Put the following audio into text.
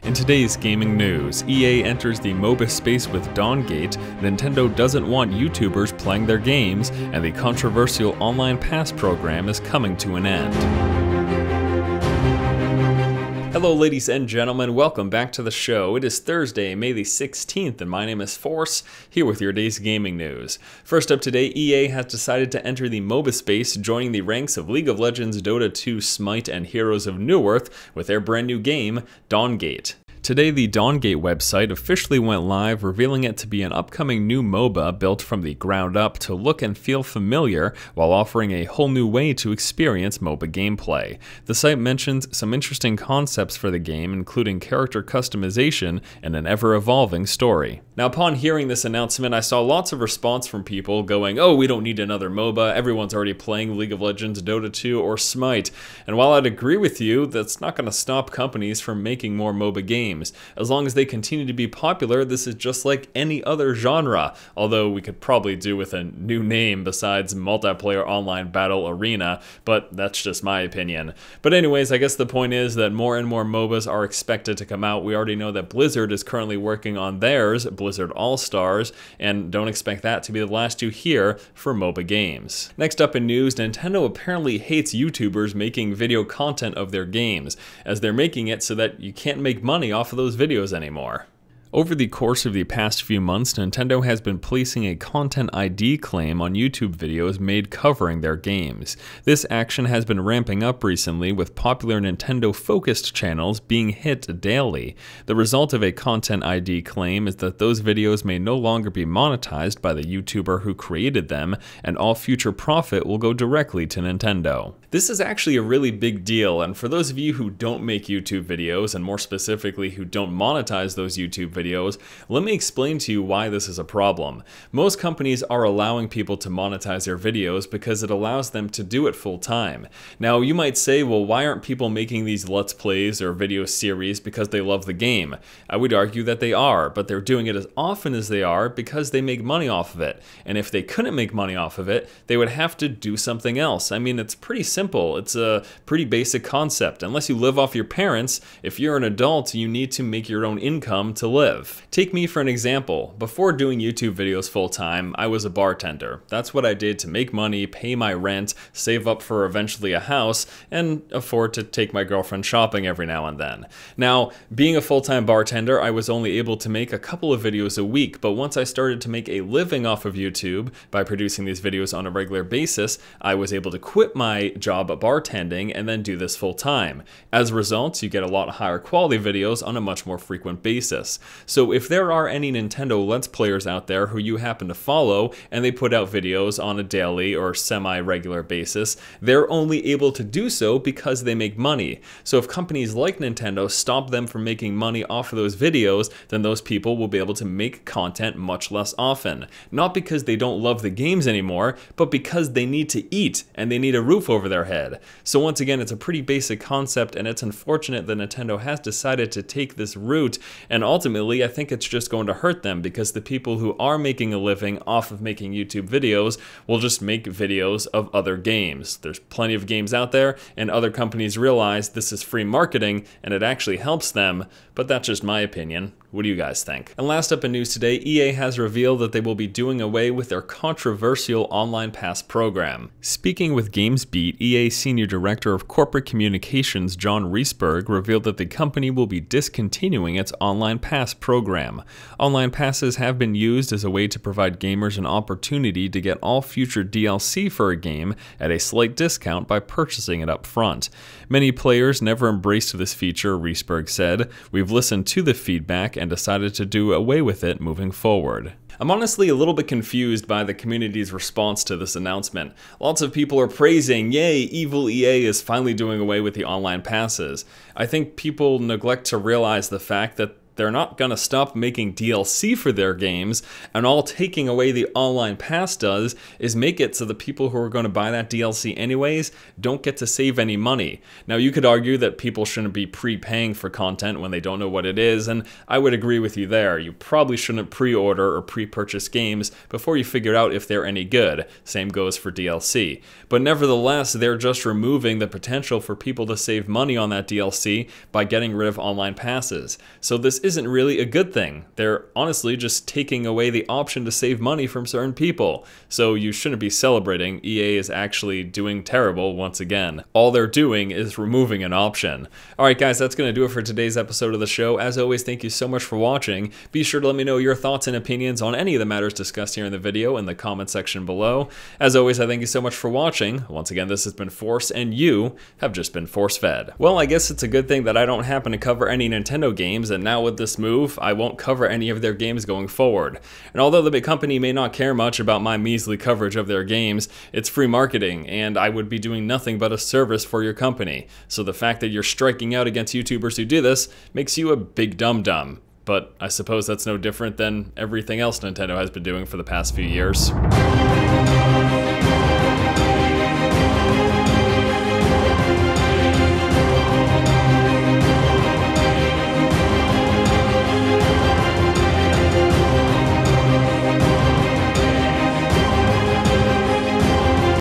In today's gaming news, EA enters the MOBA space with Dawngate, Nintendo doesn't want YouTubers playing their games, and the controversial online pass program is coming to an end. Hello ladies and gentlemen, welcome back to the show. It is Thursday, May the 16th, and my name is Force, here with your day's gaming news. First up today, EA has decided to enter the MOBA space, joining the ranks of League of Legends, Dota 2, Smite, and Heroes of Newerth with their brand new game, Dawngate. Today, the Dawngate website officially went live, revealing it to be an upcoming new MOBA built from the ground up to look and feel familiar while offering a whole new way to experience MOBA gameplay. The site mentions some interesting concepts for the game, including character customization and an ever-evolving story. Now, upon hearing this announcement, I saw lots of response from people going, "Oh, we don't need another MOBA, everyone's already playing League of Legends, Dota 2, or Smite." And while I'd agree with you, that's not going to stop companies from making more MOBA games. As long as they continue to be popular, this is just like any other genre, although we could probably do with a new name besides Multiplayer Online Battle Arena, but that's just my opinion. But anyways, I guess the point is that more and more MOBAs are expected to come out. We already know that Blizzard is currently working on theirs, Blizzard All-Stars, and don't expect that to be the last you hear for MOBA games. Next up in news, Nintendo apparently hates YouTubers making video content of their games, as they're making it so that you can't make money off of those videos anymore. Over the course of the past few months, Nintendo has been placing a Content ID claim on YouTube videos made covering their games. This action has been ramping up recently, with popular Nintendo-focused channels being hit daily. The result of a Content ID claim is that those videos may no longer be monetized by the YouTuber who created them, and all future profit will go directly to Nintendo. This is actually a really big deal, and for those of you who don't make YouTube videos, and more specifically who don't monetize those YouTube videos, let me explain to you why this is a problem. Most companies are allowing people to monetize their videos because it allows them to do it full time. Now, you might say, well, why aren't people making these Let's Plays or video series because they love the game? I would argue that they are, but they're doing it as often as they are because they make money off of it. And if they couldn't make money off of it, they would have to do something else. I mean, it's pretty simple. It's a pretty basic concept. Unless you live off your parents, if you're an adult, you need to make your own income to live. Take me for an example. Before doing YouTube videos full time, I was a bartender. That's what I did to make money, pay my rent, save up for eventually a house, and afford to take my girlfriend shopping every now and then. Now, being a full-time bartender, I was only able to make a couple of videos a week, but once I started to make a living off of YouTube by producing these videos on a regular basis, I was able to quit my job at bartending and then do this full time. As a result, you get a lot higher quality videos on a much more frequent basis. So if there are any Nintendo Let's Players out there who you happen to follow and they put out videos on a daily or semi-regular basis, they're only able to do so because they make money. So if companies like Nintendo stop them from making money off of those videos, then those people will be able to make content much less often. Not because they don't love the games anymore, but because they need to eat and they need a roof over their head. So once again, it's a pretty basic concept, and it's unfortunate that Nintendo has decided to take this route, and ultimately I think it's just going to hurt them because the people who are making a living off of making YouTube videos will just make videos of other games. There's plenty of games out there, and other companies realize this is free marketing and it actually helps them, but that's just my opinion. What do you guys think? And last up in news today, EA has revealed that they will be doing away with their controversial online pass program. Speaking with GamesBeat, EA Senior Director of Corporate Communications John Reisberg revealed that the company will be discontinuing its online pass program. Online passes have been used as a way to provide gamers an opportunity to get all future DLC for a game at a slight discount by purchasing it up front. Many players never embraced this feature, Reisberg said. We've listened to the feedback and decided to do away with it moving forward. I'm honestly a little bit confused by the community's response to this announcement. Lots of people are praising, yay, evil EA is finally doing away with the online passes. I think people neglect to realize the fact that they're not going to stop making DLC for their games, and all taking away the online pass does is make it so the people who are going to buy that DLC anyways don't get to save any money. Now, you could argue that people shouldn't be prepaying for content when they don't know what it is, and I would agree with you there. You probably shouldn't pre-order or pre-purchase games before you figure out if they're any good. Same goes for DLC. But nevertheless, they're just removing the potential for people to save money on that DLC by getting rid of online passes. So this isn't really a good thing. They're honestly just taking away the option to save money from certain people. So you shouldn't be celebrating. EA is actually doing terrible once again. All they're doing is removing an option. Alright guys, that's going to do it for today's episode of the show. As always, thank you so much for watching. Be sure to let me know your thoughts and opinions on any of the matters discussed here in the video in the comment section below. As always, I thank you so much for watching. Once again, this has been Force, and you have just been force-fed. Well, I guess it's a good thing that I don't happen to cover any Nintendo games, and now with this move, I won't cover any of their games going forward. And although the big company may not care much about my measly coverage of their games, it's free marketing, and I would be doing nothing but a service for your company. So the fact that you're striking out against YouTubers who do this makes you a big dum-dum. But I suppose that's no different than everything else Nintendo has been doing for the past few years.